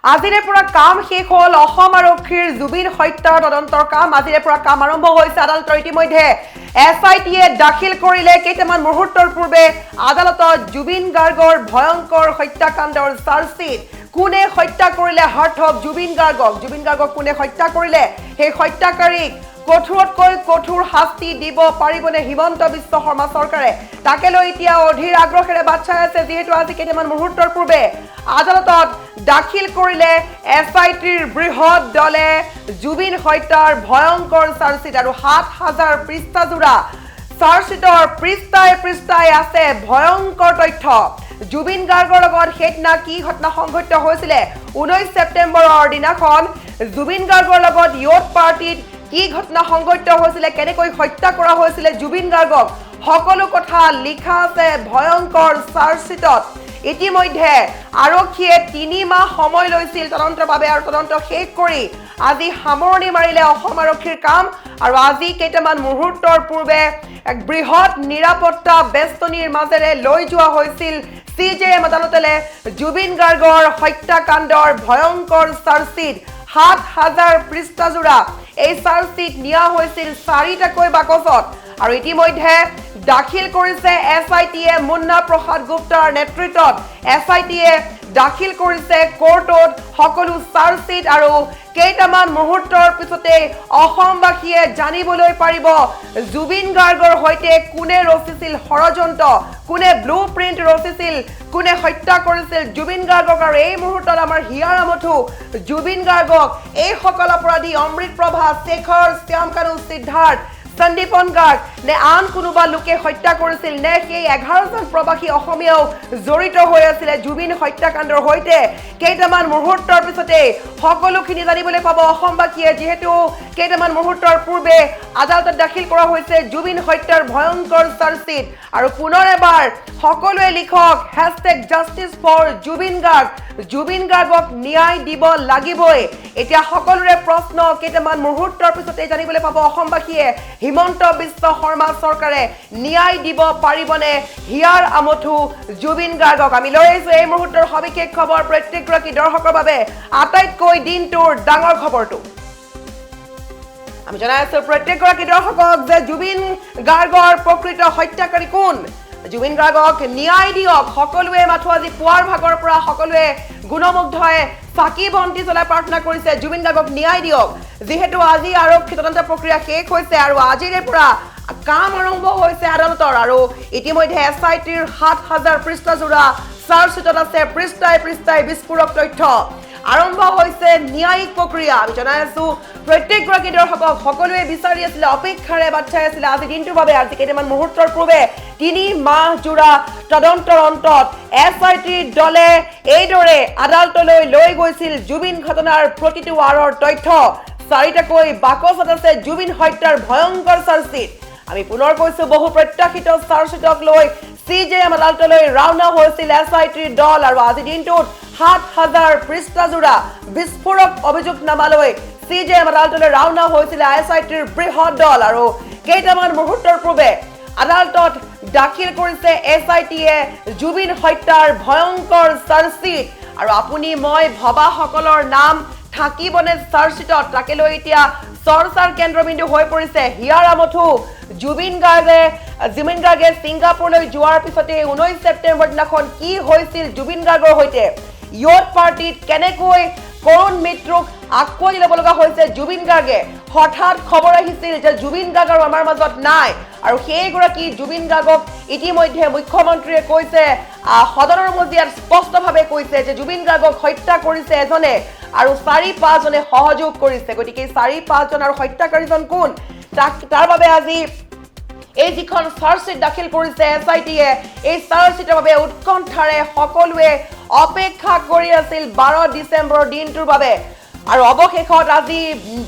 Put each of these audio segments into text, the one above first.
আজিৰে পৰা কাম শেষ হল অসম আৰক্ষীৰ জুবিন হত্যাৰ তদন্তৰ কাম আজিৰে পৰা কাম আৰম্ভ হৈছে আদালতৰ ইতিমধ্যে এছআইটিয়ে দাখিল কৰিলে কেইটামান মুহূৰ্তৰ পূৰ্বে আদালতত জুবিন গাৰ্গৰ ভয়ংকৰ হত্যাকাণ্ডৰ চাৰ্জশ্বিট কোনে হত্যা কৰিলে হাৰ্ট অফ জুবিন গাৰ্গক কোনে হত্যা কৰিলে সেই হত্যাকাৰীক কঠোৰতকৈ কঠোৰ শাস্তি দিব পাৰিবনে হিমন্ত বিশ্ব শৰ্মা চৰকাৰে তাকে লৈ এতিয়া অধীৰ আগ্ৰহেৰে বাট চাই আছে যেহেতু আজি কেইটামান মুহূৰ্তৰ পূৰ্বে আদালতত দাখিল কৰিলে এছআইটিৰ বৃহৎ দলে জুবিন হত্যাৰ ভয়ংকৰ চাৰ্জশ্বিট আৰু ৭,০০০ পৃষ্ঠাজোৰা চাৰ্জশ্বিটৰ পৃষ্ঠাই আছে ভয়ংকৰ তথ্য জুবিন গাৰ্গৰ লগত সেইদিনা কি ঘটনা সংঘটিত হৈছিলে 19 ছেপ্টেম্বৰৰ দিনাখন জুবিন গাৰ্গৰ লগত ইয়ত পাৰ্টিত কি ঘটনা সংঘটিত হৈছিলে কেনেকৈ হত্যা কৰা হৈছিলে জুবিন গাৰ্গক সকলো কথা লিখা আছে ভয়ংকৰ চাৰ্জশ্বিটত ইতিমধ্যে আৰক্ষীয়ে ৩ মাহ সময় লৈছিল তদন্তৰ বাবে আৰু তদন্ত শেষ কৰি আজি সামৰণি মাৰিলে অসম আৰক্ষীৰ কাম আৰু আজি কেইটামান মুহূৰ্তৰ পূৰ্বে এক বৃহৎ নিৰাপত্তা বেষ্টনীৰ মাজেৰে লৈ যোৱা হৈছিল CJM আদালতলৈ জুবিন গাৰ্গৰ হত্যাকাণ্ডৰ ভয়ংকৰ চাৰ্জশ্বিট ৭,০০০ পৃষ্ঠাজোৰা এই চাৰ্জশ্বিট নিয়া হৈছিল ৪টাকৈ বাকচত আৰু ইতিমধ্যে দাখিল কৰিছে এছআইটিয়ে মুন্না প্ৰসাদ গুপ্তাৰ নেতৃত্বত এছআইটিয়ে দাখিল কৰিছে কোৰ্টত সকলো চাৰ্জশ্বিট আৰু কেইটামান মুহূৰ্তৰ পিছতে অসমবাসীয়ে জানিবলৈ পাৰিব জুবিন গাৰ্গৰ সৈতে কোনে ৰচিছিল ষড়যন্ত্ৰ কোনে ব্লু প্ৰিণ্ট ৰচিছিল কোনে হত্যা কৰিছিল জুবিন গাৰ্গক আৰু এই মুহূৰ্তত আমাৰ হিয়াৰ আমঠু জুবিন গাৰ্গক এই সকল অপৰাধী অমৃত প্ৰভা শেখৰ শ্যামকানু সিদ্ধাৰ্থ সন্দীপন গাৰ্গ নে আন কোনোবা লোকে হত্যা কৰিছিল নে সেই 11জন প্ৰবাসী অসমীয়াও জড়িত হৈ আছিল জুবিন হত্যাকাণ্ডৰ সৈতে কেইটামান মুহূৰ্তৰ পিছতে সকলোখিনি জানিবলৈ পাব অসমবাসীয়ে যেহেতু কেইটামান মুহূৰ্তৰ পূৰ্বে আদালতত দাখিল কৰা হৈছে জুবিন হত্যাৰ ভয়ংকৰ চাৰ্জশ্বিট আৰু পুনৰ এবাৰ সকলোৱে লিখক #JusticeForJubin Garg জুবিন গাৰ্গক ন্যায় দিব লাগিবই এতিয়া সকলোৰে প্ৰশ্ন কেইটামান মুহূৰ্তৰ পিছতে জানিবলৈ পাব অসমবাসীয়ে হিমন্ত বিশ্ব শৰ্মা চৰকাৰে ন্যায় দিব পাৰিবনে হিয়াৰ আমঠু জুবিন গাৰ্গক আমি লৈ আহিছো এই মুহূৰ্তৰ সবিশেষ খবৰ প্ৰত্যেকগৰাকী দৰ্শকৰ বাবে আটাইতকৈ দিনটোৰ ডাঙৰ খবৰটো আমি জনাই আছো প্ৰত্যেকগৰাকী দৰ্শকক যে জুবিন গাৰ্গৰ প্ৰকৃত হত্যাকাৰী কোন জুবিন গাৰ্গক ন্যায় দিয়ক সকলোৱে মাথো আজি পুৱাৰ ভাগৰ পৰা সকলোৱে গুণমুগ্ধয়ে চাকি বন্তি জ্বলাই প্ৰাৰ্থনা কৰিছে জুবিন গাৰ্গক ন্যায় দিয়ক যেহেতু আজি আৰক্ষী তদন্ত প্ৰক্ৰিয়া শেষ হৈছে আৰু আজিৰে পৰা কাম আৰম্ভ হৈছে আদালতৰ আৰু ইতিমধ্যে এছআইটিৰ ৭,০০০ পৃষ্ঠাজোৰা চাৰ্জশ্বিটত আছে পৃষ্ঠাই বিস্ফোৰক তথ্য আৰম্ভ হৈছে ন্যায়িক প্ৰক্ৰিয়া আমি জনাই আছো প্ৰত্যেকগৰাকী দৰ্শকক সকলোৱে বিচাৰি আছিলে অপেক্ষাৰে বাট চাই আছিলে আজি দিনটোৰ বাবে আজি কেইটামান মুহূৰ্তৰ পূৰ্বে ৩ মাহ জোৰা তদন্তৰ অন্তত এছআইটিৰ দলে এইদৰে আদালতলৈ লৈ গৈছিল জুবিন ঘটনাৰ প্ৰতিটো আঁৰৰ তথ্য ৪টাকৈ বাকচত আছে জুবিন হত্যাৰ ভয়ংকৰ চাৰ্জশ্বিট আমি পুনৰ কৈছো বহু প্ৰত্যাশিত চাৰ্জশ্বিটক লৈ CJM আদালতলৈ ৰাওনা হৈছিল এছআইটিৰ দল আৰু আজি দিনটোত ৭,০০০ পৃষ্ঠাজোৰা বিস্ফোৰক অভিযোগনামালৈ CJM আদালতলৈ ৰাওনা হৈছিল এছআইটিৰ বৃহৎ দল আৰু কেইটামান মুহূৰ্তৰ পূৰ্বে আদালতত দাখিল কৰিছে এছআইটিয়ে জুবিন হত্যাৰ ভয়ংকৰ চাৰ্জশ্বিট আৰু আপুনি মই ভবা সকলৰ নাম থাকিবনে চাৰ্জশ্বিটত তাকে লৈ এতিয়া চৰ্চাৰ কেন্দ্ৰবিন্দু হৈ পৰিছে হিয়াৰ আমঠু জুবিন গাৰ্গে ছিংগাপুৰলৈ যোৱাৰ পিছতে 19 ছেপ্টেম্বৰ দিনাখন কি হৈছিল জুবিন গাৰ্গৰ সৈতে ইয়ত পাৰ্টিত কেনেকৈ কৰোণ মিত্ৰক আঁকোৱালি ল'ব লগা হৈছে জুবিন গাৰ্গে হঠাৎ খবৰ আহিছিল যে জুবিন গাৰ্গ আৰু আমাৰ মাজত নাই আৰু সেইগৰাকী জুবিন গাৰ্গক ইতিমধ্যে মুখ্যমন্ত্ৰীয়ে কৈছে সদনৰ মজিয়াত স্পষ্টভাৱে কৈছে যে জুবিন গাৰ্গক হত্যা কৰিছে এজনে আৰু ৪-৫জনে সহযোগ কৰিছে গতিকে ৪-৫জন আৰু হত্যাকাৰীজন কোন তাৰ বাবে আজি এই যিখন চাৰ্জশ্বিট দাখিল কৰিছে এছআইটিয়ে এই চাৰ্জশ্বিটৰ বাবে উৎকণ্ঠাৰে সকলোৱে অপেক্ষা কৰি আছিল 12 ডিচেম্বৰৰ দিনটোৰ বাবে আৰু অৱশেষত আজি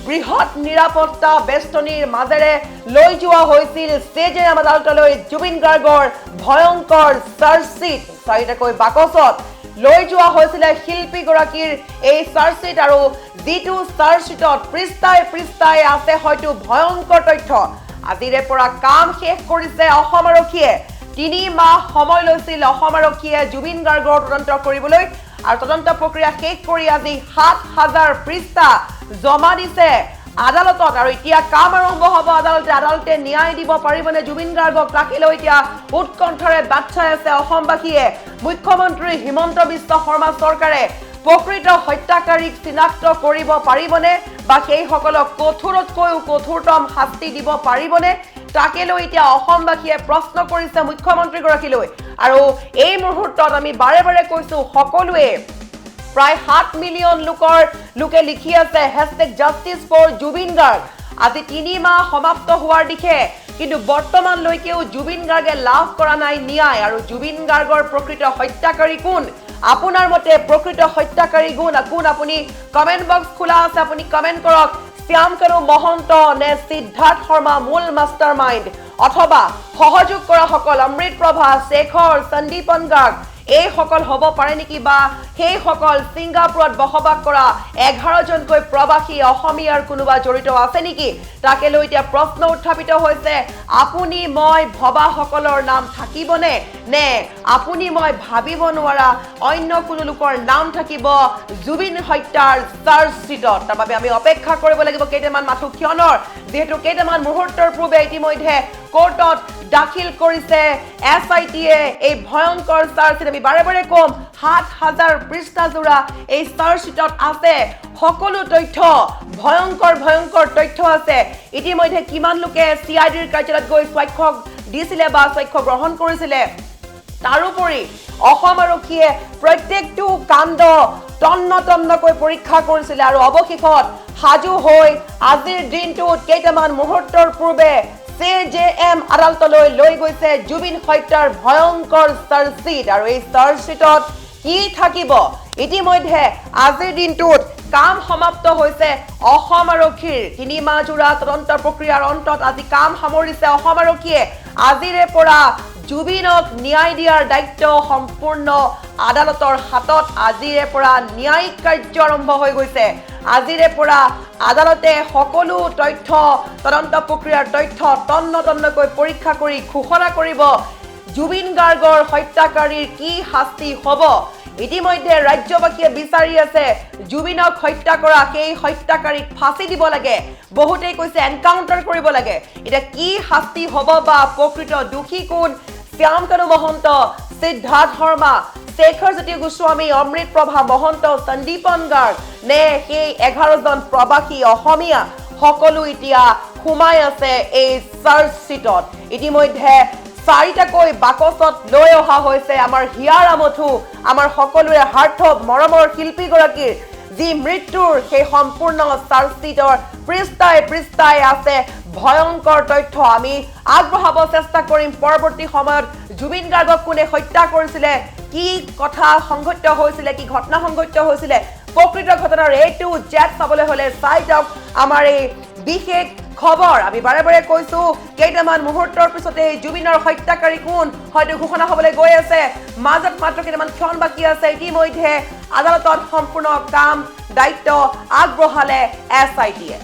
বৃহৎ নিৰাপত্তা বেষ্টনীৰ মাজেৰে লৈ যোৱা হৈছিল CJM আদালতলৈ জুবিন গাৰ্গৰ ভয়ংকৰ চাৰ্জশ্বিট ৪টাকৈ বাকচত লৈ যোৱা হৈছিল শিল্পীগৰাকীৰ এই চাৰ্জশ্বিট আৰু যিটো চাৰ্জশ্বিটত পৃষ্ঠাই আছে হয়তো ভয়ংকৰ তথ্য আজিৰে পৰা কাম শেষ কৰিছে অসম আৰক্ষীয়ে ৩ মাহ সময় লৈছিল অসম আৰক্ষীয়ে জুবিন গাৰ্গৰ তদন্ত কৰিবলৈ আৰু তদন্ত প্ৰক্ৰিয়া শেষ কৰি আজি ৭,০০০ পৃষ্ঠা জমা দিছে আদালতত আৰু এতিয়া কাম আৰম্ভ হ'ব আদালতে ন্যায় দিব পাৰিবনে জুবিন গাৰ্গক তাকে লৈ এতিয়া উৎকণ্ঠাৰে বাট চাই আছে অসমবাসীয়ে মুখ্যমন্ত্ৰী হিমন্ত বিশ্ব শৰ্মা চৰকাৰে প্ৰকৃত হত্যাকাৰীক চিনাক্ত কৰিব পাৰিবনে বা সেইসকলক কঠোৰতকৈও কঠোৰতম শাস্তি দিব পাৰিবনে তাকে লৈ এতিয়া অসমবাসীয়ে প্ৰশ্ন কৰিছে মুখ্যমন্ত্ৰীগৰাকীলৈ আৰু এই মুহূৰ্তত আমি বাৰে বাৰে কৈছো সকলোৱে প্ৰায় 7 মিলিয়ন লোকে লিখি আছে #justice4Jubin Garg আজি 3 মাহ সমাপ্ত হোৱাৰ দিশে কিন্তু বৰ্তমানলৈকেও জুবিন গাৰ্গে লাভ কৰা নাই ন্যায় আৰু জুবিন গাৰ্গৰ প্ৰকৃত হত্যাকাৰী কোন আপোনাৰ মতে প্ৰকৃত হত্যাকাৰী কোন আপুনি কমেন্ট বক্স খোলা আছে আপুনি কমেন্ট কৰক শ্যাম কানু মহন্ত নে সিদ্ধাৰ্থ শৰ্মা মূল মাষ্টাৰমাইণ্ড অথবা সহযোগ কৰা সকল অমৃত প্ৰভা শেখৰ সন্দীপন গাৰ্গ এই সকল হ'ব পাৰে নেকি বা সেই সকল সিংগাপুৰত বসবাস কৰা 11 জনকৈ প্ৰবাসী অসমীয়াৰ কোনোবা জড়িত আছে নেকি তাকে লৈ এতিয়া প্ৰশ্ন উত্থাপিত হৈছে আপুনি মই ভবা সকলৰ নাম থাকিবনে নে আপুনি মই ভাবিব নোৱাৰা অন্য কোনো লোকৰ নাম থাকিব জুবিন হত্যাৰ চাৰ্জ চিটত তাৰ বাবে আমি অপেক্ষা কৰিব লাগিব কেইটামান মাথো ক্ষণৰ যেহেতু কেইটামান মুহূৰ্তৰ পূৰ্বে ইতিমধ্যে কোৰ্টত দাখিল কৰিছে এছআইটিয়ে এই ভয়ংকৰ চাৰ্জ চিট আমি বাৰে বাৰে কম ৭,০০০ পৃষ্ঠা জোৰা এই চাৰ্জ চিটত আছে সকলো তথ্য ভয়ংকৰ তথ্য আছে ইতিমধ্যে কিমান লোকে সিআইডিৰ কাৰ্যালয়ত গৈ সাক্ষ্য দিছিলে বা সাক্ষ্য গ্ৰহণ কৰিছিলে তাৰোপৰি অসম আৰক্ষীয়ে প্ৰত্যেকটো কাণ্ড তন্নকৈ পৰীক্ষা কৰিছিলে আৰু অৱশেষত সাজু হৈ আজিৰ দিনটোত কেইটামান মুহূৰ্তৰ পূৰ্বে CJM আদালতলৈ লৈ গৈছে জুবিন হত্যাৰ ভয়ংকৰ চাৰ্জশিট আৰু এই চাৰ্জশিটত কি থাকিব ইতিমধ্যে আজিৰ দিনটোত কাম সমাপ্ত হৈছে অসম আৰক্ষীৰ 3 মাহ জোৰা তদন্ত প্ৰক্ৰিয়াৰ অন্তত আজি কাম সামৰিছে অসম আৰক্ষীয়ে আজিৰে পৰা জুবিনক ন্যায় দিয়াৰ দায়িত্ব সম্পূৰ্ণ আদালতৰ হাতত আজিৰে পৰা ন্যায়িক কাৰ্য আৰম্ভ হৈ গৈছে আজিৰে পৰা আদালতে সকলো তথ্য তদন্ত প্ৰক্ৰিয়াৰ তথ্য তন্নকৈ পৰীক্ষা কৰি ঘোষণা কৰিব জুবিন গাৰ্গৰ হত্যাকাৰীৰ কি শাস্তি হ'ব ইতিমধ্যে ৰাজ্যবাসীয়ে বিচাৰি আছে জুবিনক হত্যা কৰা সেই হত্যাকাৰীক ফাঁচি দিব লাগে বহুতেই কৈছে এনকাউন্টাৰ কৰিব লাগে এটা কি শাস্তি হ'ব বা প্ৰকৃত দোষী কোন শ্যাম কানু মহন্ত সিদ্ধাৰ্থ শৰ্মা শেখৰ জ্যোতি গোস্বামী অমৃত প্ৰভা মহন্ত সন্দীপন গাৰ্গ নে সেই 11 জন প্ৰবাসী অসমীয়া সকলো এতিয়া সোমাই আছে এই চাৰ্জ চিটত ইতিমধ্যে 4টাকৈ বাকচত লৈ অহা হৈছে আমাৰ হিয়াৰ আমঠু আমাৰ সকলোৰে হাৰ্থব মৰমৰ শিল্পীগৰাকীৰ যি মৃত্যুৰ সেই সম্পূৰ্ণ চাৰ্জ চিটৰ পৃষ্ঠাই আছে ভয়ংকৰ তথ্য আমি আগবঢ়াব চেষ্টা কৰিম পৰৱৰ্তী সময়ত জুবিন গাৰ্গক কোনে হত্যা কৰিছিলে কি কথা সংঘটিত হৈছিলে কি ঘটনা সংঘটিত হৈছিলে প্ৰকৃত ঘটনাৰ A to Z চাবলৈ হলে চাই যাওক আমাৰ এই বিশেষ খবৰ আমি বাৰে বাৰে কৈছো কেইটামান মুহূৰ্তৰ পিছতে জুবিনৰ হত্যাকাৰী কোন হয়তো ঘোষণা হ'বলৈ গৈ আছে মাজত মাত্ৰ কেইটামান ক্ষণ বাকী আছে ইতিমধ্যে আদালতত সম্পূৰ্ণ কাম দায়িত্ব আগবঢ়ালে এছআইটিয়ে